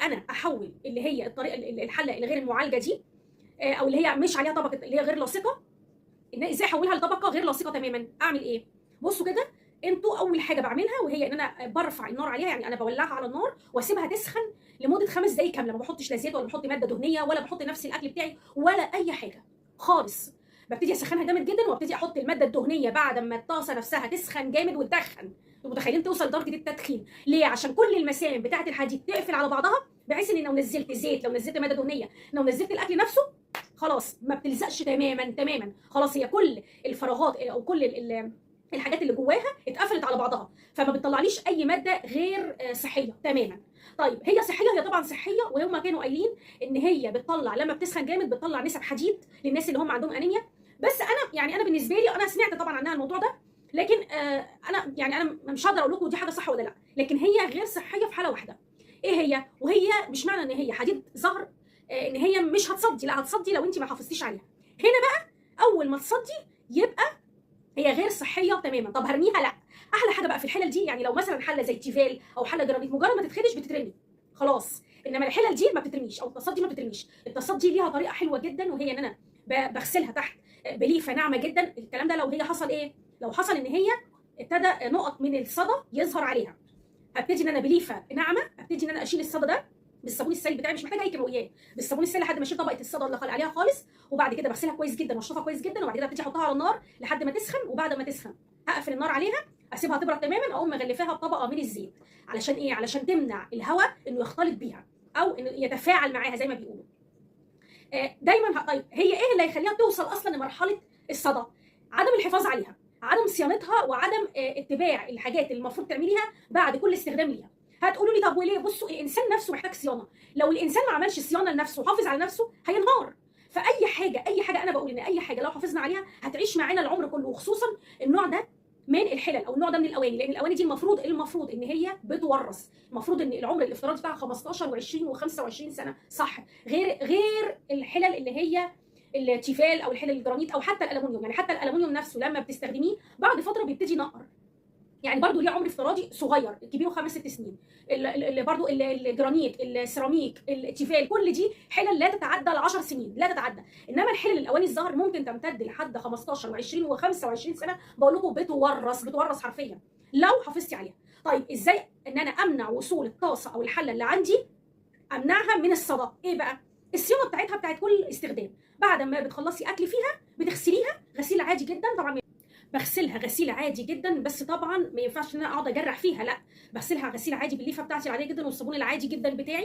انا احول اللي هي الطريقه الحله الغير المعالجه دي، او اللي هي مش عليها طبقه اللي هي غير لاصقه، ان ازاي احولها لطبقه غير لاصقه تماما. اعمل ايه؟ بصوا كده، انتوا اول حاجه بعملها وهي ان انا برفع النار عليها، يعني انا بولعها على النار واسيبها تسخن لمده 5 دقائق كامله. ما بحطش لا زيت ولا بحط ماده دهنيه ولا بحط نفس الاكل بتاعي ولا اي حاجه خالص. ببتدي اسخنها جامد جدا وابتدي احط الماده الدهنيه بعد ما الطاسه نفسها تسخن جامد وتدخن. متخيلين توصل لدرجه التدخين ليه؟ عشان كل المسام بتاعه الحديد تقفل على بعضها، بحيث ان لو نزلت زيت، لو نزلت ماده دهنيه، لو نزلت الاكل نفسه، خلاص ما بتلزقش تماما تماما. خلاص هي كل الفراغات او كل الحاجات اللي جواها اتقفلت على بعضها، فما بتطلعليش اي ماده غير صحيه تماما. طيب هي صحيه؟ هي طبعا صحيه، وهم كانوا قايلين ان هي بتطلع لما بتسخن جامد بتطلع نسب حديد للناس اللي هم عندهم انيميا. بس انا بالنسبه لي انا سمعت طبعا عنها الموضوع ده، لكن انا مش هقدر اقول لكم دي حاجه صح ولا لا، لكن هي غير صحيه في حاله واحده. ايه هي؟ وهي مش معنى ان هي حديد زهر ان هي مش هتصدي، لا هتصدي لو انت ما حافظتيش عليها. هنا بقى اول ما تصدي يبقى هي غير صحيه تماما. طب هرميها؟ لا. احلى حاجه بقى في الحلل دي، يعني لو مثلا حله زي تيفال او حله جرانيت مجرد ما تتخدش بتترمي خلاص، انما الحلل دي ما بتترميش، او التصدي ما بتترميش. التصدي ليها طريقه حلوه جدا، وهي ان انا بغسلها تحت بليفه ناعمه جدا. الكلام ده لو هي حصل ايه؟ لو حصل ان هي ابتدى نقط من الصدى يظهر عليها، هبتدي ان انا بليفه ناعمه ابتدي ان انا اشيل الصدى ده بالصابون السائل بتاعي، مش محتاجه اي كيماويات، بالصابون السائل لحد ما اشيل طبقه الصدى اللي خال عليها خالص. وبعد كده بغسلها كويس جدا واشطفها كويس جدا، وبعد كده ابتدي احطها على النار لحد ما تسخن. وبعد ما تسخن هقفل النار عليها، اسيبها تبرد تماما، اقوم مغلفاها بطبقه من الزيت. علشان ايه؟ علشان تمنع الهواء انه يختلط بيها او انه يتفاعل معاها زي ما بيقولوا. دايما طيب هي ايه اللي هيخليها توصل اصلا لمرحله الصدى؟ عدم الحفاظ عليها، عدم صيانتها، وعدم اتباع الحاجات اللي المفروض تعمليها بعد كل استخدام ليها. هتقولوا لي طب وليه؟ بصوا الانسان نفسه محتاج صيانه، لو الانسان ما عملش صيانه لنفسه وحافظ على نفسه هينهار. فاي حاجه انا بقول ان اي حاجه لو حافظنا عليها هتعيش معانا العمر كله، وخصوصا النوع ده من الحلل او النوع ده من الاواني، لان الاواني دي المفروض ان هي بتورث، المفروض ان العمر الافتراضي بتاعها 15 و20 و25 سنه، صح؟ غير الحلل اللي هي التيفال او الحلل الجرانيت او حتى الالومنيوم. يعني حتى الالومنيوم نفسه لما بتستخدميه بعد فتره بيبتدي ينقر، يعني برضو ليه عمر افتراضي صغير، كبيره 5-6 سنين. اللي برضو الجرانيت، السيراميك، التيفال، كل دي حلل لا تتعدى ال 10 سنين، لا تتعدى. انما الحلل الاواني الزهر ممكن تمتد لحد 15 و20 و25 سنه. بقول لكم بتورث حرفيا لو حافظتي عليها. طيب ازاي ان انا امنع وصول الطاسه او الحله اللي عندي، امنعها من الصدى؟ ايه بقى الصيانه بتاعتها بتاعت كل استخدام؟ بعد ما بتخلصي اكل فيها بتغسليها غسيل عادي جدا. طبعا بغسلها غسيل عادي جدا، بس طبعا ما ينفعش ان انا اقعد اجرح فيها، لا، بغسلها غسيل عادي بالليفه بتاعتي العاديه جدا والصابون العادي جدا بتاعي.